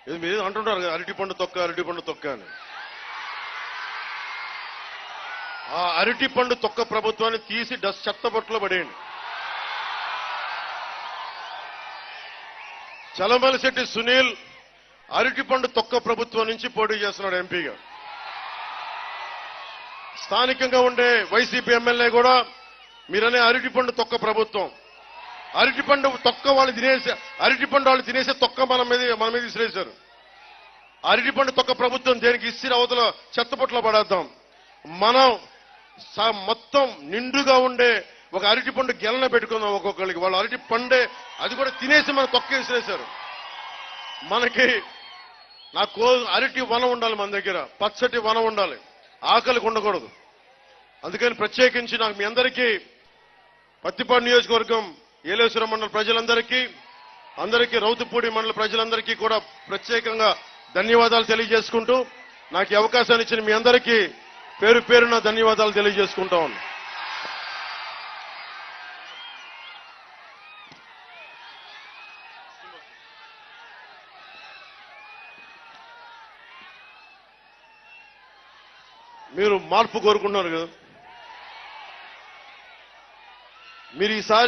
ఇది మీరు అంటుంటారు కదా, అరటిపండు తొక్క అని. ఆ అరటిపండు తొక్క ప్రభుత్వాన్ని తీసి చెత్తబొట్టులో పడేయండి. చలమలశెట్టి సునీల్ అరటిపండు తొక్క ప్రభుత్వం నుంచి పోటీ చేస్తున్నాడు ఎంపీగా. స్థానికంగా ఉండే వైసీపీ ఎమ్మెల్యే కూడా మీరనే అరటిపండు తొక్క ప్రభుత్వం, అరటిపండు తొక్క వాళ్ళు తినేసి, అరటిపండు వాళ్ళు తినేసే తొక్క మన మీద విసిరేశారు. అరటిపండు తొక్క ప్రభుత్వం దేనికి ఇస్సిరి అవతల చెత్తపొట్లో పడేద్దాం. మనం మొత్తం నిండుగా ఉండే ఒక అరటిపండు గెలన పెట్టుకుందాం ఒక్కొక్కరికి. వాళ్ళు అరటి పండే అది కూడా తినేసి మన తొక్క విసిరేశారు. మనకి అరటి వనం ఉండాలి, మన దగ్గర పచ్చటి వనం ఉండాలి, ఆకలికి ఉండకూడదు. అందుకని ప్రత్యేకించి నాకు మీ అందరికీ పత్తిపాడు నియోజకవర్గం ఏలేశ్వరం మండల ప్రజలందరికీ రౌతుపూడి మండల ప్రజలందరికీ కూడా ప్రత్యేకంగా ధన్యవాదాలు తెలియజేసుకుంటూ, నాకు ఈ అవకాశాన్ని ఇచ్చిన మీ అందరికీ పేరు పేరున ధన్యవాదాలు తెలియజేసుకుంటా ఉన్నాను. మీరు మార్పు కోరుకుంటున్నారు కదా, మీరు ఈసారి